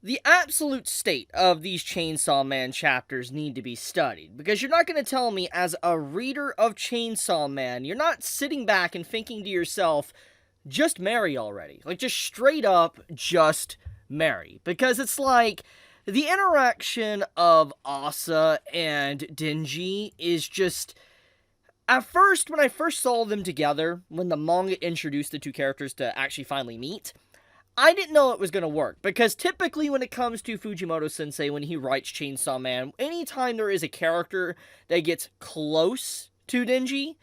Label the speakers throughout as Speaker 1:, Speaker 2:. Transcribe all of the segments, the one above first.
Speaker 1: the absolute state of these Chainsaw Man chapters need to be studied, because you're not going to tell me, as a reader of Chainsaw Man, you're not sitting back and thinking to yourself, just marry already. Like, just straight up, just marry. Because it's like, the interaction of Asa and Dingji is just... At first, when I first saw them together, when the manga introduced the two characters to actually finally meet, I didn't know it was going to work, because typically when it comes to Fujimoto-sensei, when he writes Chainsaw Man, anytime there is a character that gets close to Denji,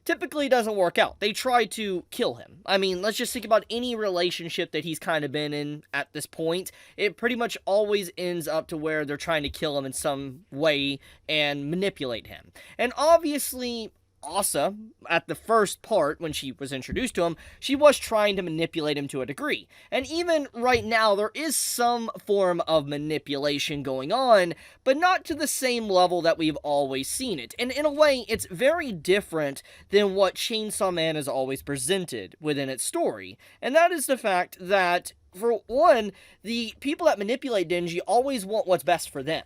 Speaker 1: typically it doesn't work out. They try to kill him. I mean, let's just think about any relationship that he's kind of been in at this point. It pretty much always ends up to where they're trying to kill him in some way and manipulate him. And obviously, Asa, at the first part, when she was introduced to him, she was trying to manipulate him to a degree. And even right now, there is some form of manipulation going on, but not to the same level that we've always seen it. And in a way, it's very different than what Chainsaw Man has always presented within its story. And that is the fact that, for one, the people that manipulate Denji always want what's best for them,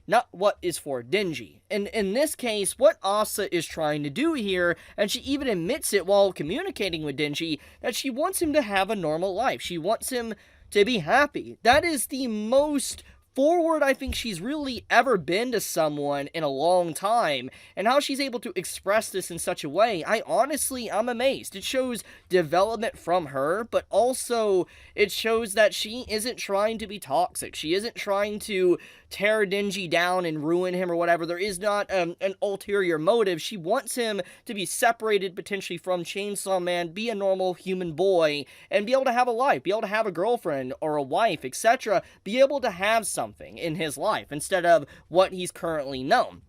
Speaker 1: not what is for Denji. And in this case, what Asa is trying to do here, and she even admits it while communicating with Denji, that she wants him to have a normal life. She wants him to be happy. That is the most forward I think she's really ever been to someone in a long time, and how she's able to express this in such a way, I'm amazed. It shows development from her, but also it shows that she isn't trying to be toxic. She isn't trying to tear Denji down and ruin him or whatever. There is not an ulterior motive. She wants him to be separated potentially from Chainsaw Man, be a normal human boy, and be able to have a life, be able to have a girlfriend or a wife, etc. Be able to have something in his life instead of what he's currently known.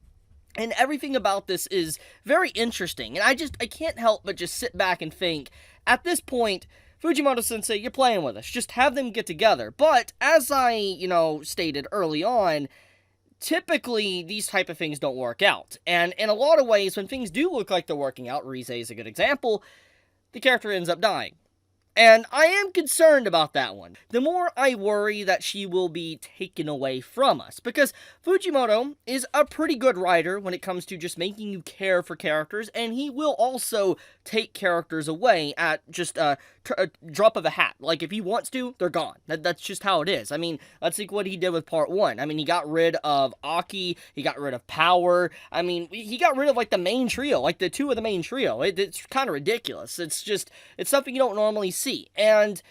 Speaker 1: And everything about this is very interesting, and I can't help but just sit back and think, at this point, Fujimoto-sensei, you're playing with us. Just have them get together. But, as I, stated early on, typically, these type of things don't work out. And in a lot of ways, when things do look like they're working out, Rize is a good example, the character ends up dying. And I am concerned about that one. The more I worry that she will be taken away from us. Because Fujimoto is a pretty good writer when it comes to just making you care for characters. And he will also take characters away at just a drop of a hat. Like, if he wants to, they're gone. That's just how it is. I mean, let's think what he did with part 1. I mean, he got rid of Aki. He got rid of Power. I mean, he got rid of, like, the main trio. Like, the two of the main trio. It's kind of ridiculous. It's something you don't normally see. And,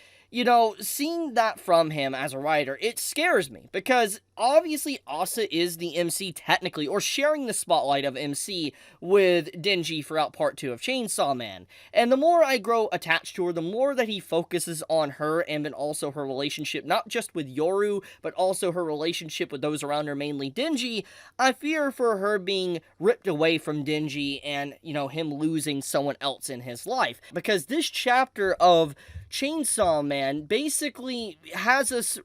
Speaker 1: seeing that from him as a writer, it scares me, because obviously Asa is the MC technically, or sharing the spotlight of MC with Denji throughout part 2 of Chainsaw Man. And the more I grow attached to her, the more that he focuses on her, and then also her relationship, not just with Yoru, but also her relationship with those around her, mainly Denji, I fear for her being ripped away from Denji and, him losing someone else in his life. Because this chapter of Chainsaw Man basically has us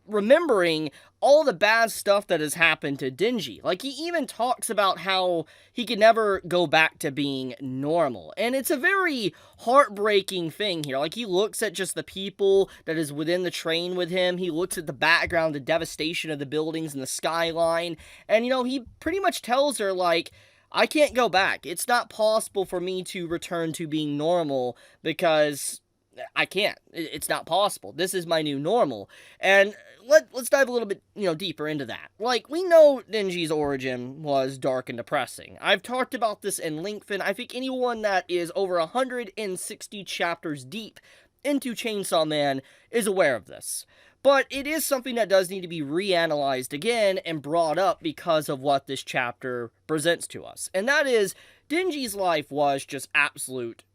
Speaker 1: remembering all the bad stuff that has happened to Denji. Like, he even talks about how he can never go back to being normal. And it's a very heartbreaking thing here. Like, he looks at just the people that is within the train with him. He looks at the background, the devastation of the buildings and the skyline. And, he pretty much tells her, like, I can't go back. It's not possible for me to return to being normal, because I can't. It's not possible. This is my new normal. And let's dive a little bit, deeper into that. Like, we know Denji's origin was dark and depressing. I've talked about this in length, and I think anyone that is over 160 chapters deep into Chainsaw Man is aware of this. But it is something that does need to be reanalyzed again and brought up because of what this chapter presents to us. And that is, Denji's life was just absolute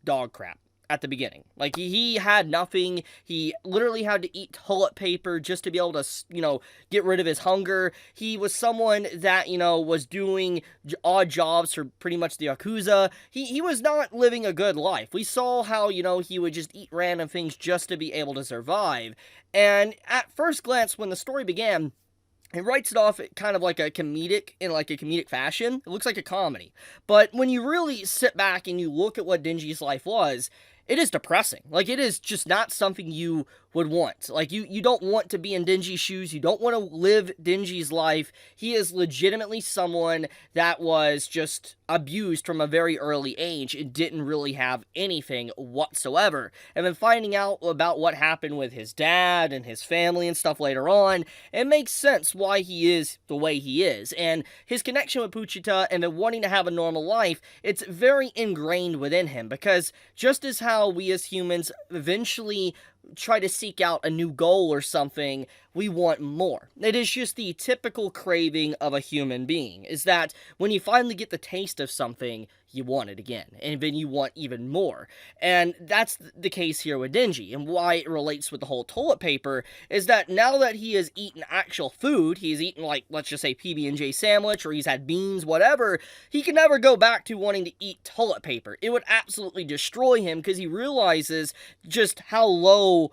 Speaker 1: dog crap at the beginning. Like, he had nothing. He literally had to eat toilet paper just to be able to, get rid of his hunger. He was someone that, was doing odd jobs for pretty much the Yakuza. He was not living a good life. We saw how, he would just eat random things just to be able to survive. And at first glance, when the story began, it writes it off kind of like a comedic fashion. It looks like a comedy. But when you really sit back and you look at what Denji's life was, it is depressing. Like, it is just not something you would want. Like, you don't want to be in Denji's shoes. You don't want to live Denji's life. He is legitimately someone that was just abused from a very early age and didn't really have anything whatsoever. And then finding out about what happened with his dad and his family and stuff later on, it makes sense why he is the way he is. And his connection with Puchita and then wanting to have a normal life, it's very ingrained within him, because just as how we as humans eventually try to seek out a new goal or something, we want more. It is just the typical craving of a human being, is that when you finally get the taste of something, you want it again, and then you want even more. And that's the case here with Denji, and why it relates with the whole toilet paper is that now that he has eaten actual food, he's eaten, like, let's just say PB&J sandwich, or he's had beans, whatever, he can never go back to wanting to eat toilet paper. It would absolutely destroy him, because he realizes just how low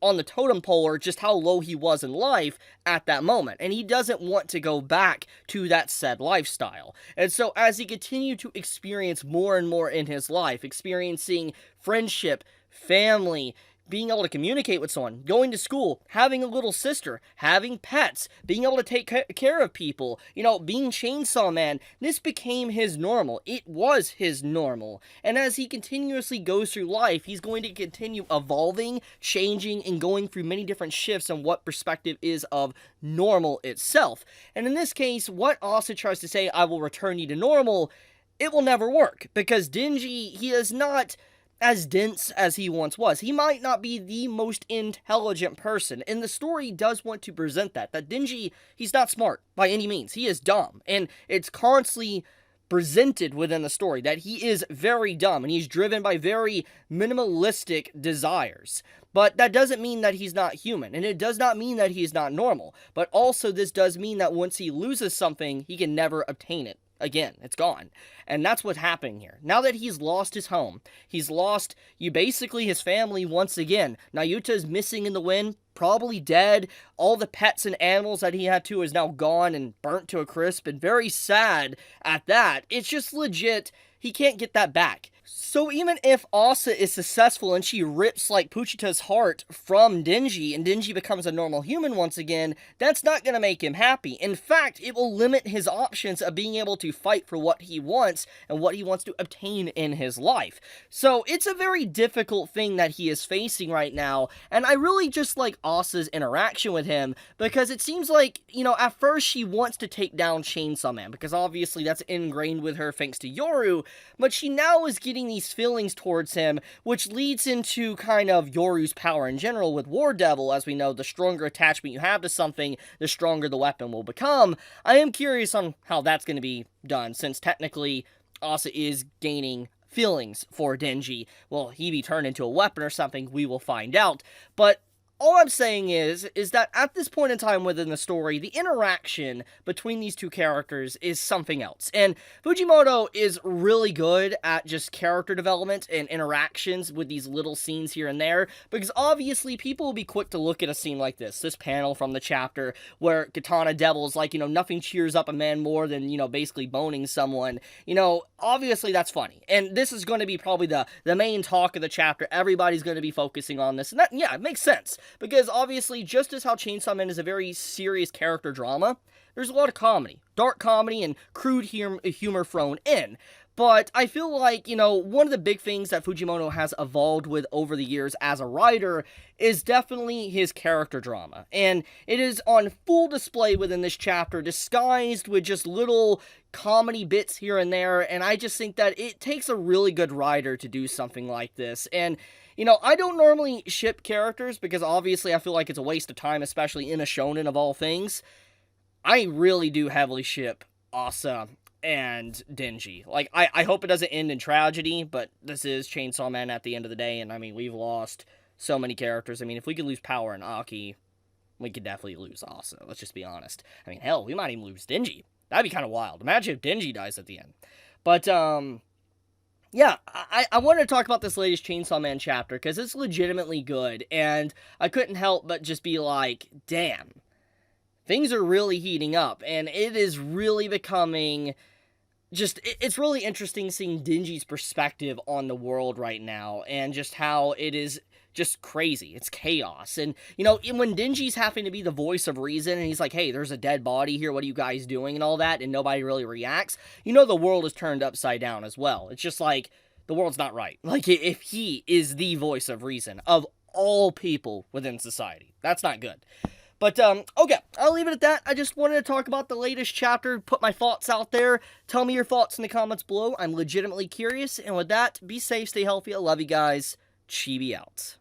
Speaker 1: on the totem pole, or just how low he was in life at that moment, and he doesn't want to go back to that said lifestyle. And so as he continued to experience more and more in his life, experiencing friendship, family, being able to communicate with someone, going to school, having a little sister, having pets, being able to take care of people, being Chainsaw Man, this became his normal. It was his normal. And as he continuously goes through life, he's going to continue evolving, changing, and going through many different shifts on what perspective is of normal itself. And in this case, what Asa tries to say, I will return you to normal, it will never work, because Denji, he is not as dense as he once was. He might not be the most intelligent person, and the story does want to present that Denji, he's not smart by any means. He is dumb, and it's constantly presented within the story that he is very dumb, and he's driven by very minimalistic desires. But that doesn't mean that he's not human, and it does not mean that he's not normal, but also this does mean that once he loses something, he can never obtain it again. It's gone. And that's what's happening here. Now that he's lost his home, he's lost basically his family once again. Nayuta is missing in the wind, probably dead. All the pets and animals that he had to is now gone and burnt to a crisp, and very sad at that. It's just legit, he can't get that back. So even if Asa is successful and she rips like Puchita's heart from Denji and Denji becomes a normal human once again, that's not going to make him happy. In fact, it will limit his options of being able to fight for what he wants and what he wants to obtain in his life. So it's a very difficult thing that he is facing right now, and I really just like Asa's interaction with him, because it seems like, at first she wants to take down Chainsaw Man, because obviously that's ingrained with her thanks to Yoru, but she now is getting these feelings towards him, which leads into kind of Yoru's power in general with War Devil. As we know, the stronger attachment you have to something, the stronger the weapon will become. I am curious on how that's going to be done, since technically Asa is gaining feelings for Denji. Will he be turned into a weapon or something? We will find out. But all I'm saying is that at this point in time within the story, the interaction between these two characters is something else. And Fujimoto is really good at just character development and interactions with these little scenes here and there, because obviously people will be quick to look at a scene like this panel from the chapter where Katana Devil's like, nothing cheers up a man more than, basically boning someone. Obviously that's funny. And this is going to be probably the main talk of the chapter. Everybody's going to be focusing on this. And that, yeah, it makes sense. Because obviously, just as how Chainsaw Man is a very serious character drama, there's a lot of comedy. Dark comedy and crude humor thrown in. But I feel like, one of the big things that Fujimoto has evolved with over the years as a writer is definitely his character drama. And it is on full display within this chapter, disguised with just little comedy bits here and there. And I just think that it takes a really good writer to do something like this. And I don't normally ship characters, because obviously I feel like it's a waste of time, especially in a shonen of all things. I really do heavily ship Asa and Denji. Like, I hope it doesn't end in tragedy, but this is Chainsaw Man at the end of the day, and we've lost so many characters. If we could lose Power and Aki, we could definitely lose Asa, let's just be honest. Hell, we might even lose Denji. That'd be kind of wild. Imagine if Denji dies at the end. But, yeah, I wanted to talk about this latest Chainsaw Man chapter, because it's legitimately good, and I couldn't help but just be like, damn, things are really heating up, and it is really becoming it's really interesting seeing Denji's perspective on the world right now, and just how it is just crazy. It's chaos. And, you know, when Dingy's having to be the voice of reason, and he's like, hey, there's a dead body here, what are you guys doing, and all that, and nobody really reacts, you know the world is turned upside down as well. It's just like, the world's not right. Like, if he is the voice of reason of all people within society, that's not good. But, okay, I'll leave it at that. I just wanted to talk about the latest chapter, put my thoughts out there. Tell me your thoughts in the comments below. I'm legitimately curious. And with that, be safe, stay healthy. I love you guys. Chibi out.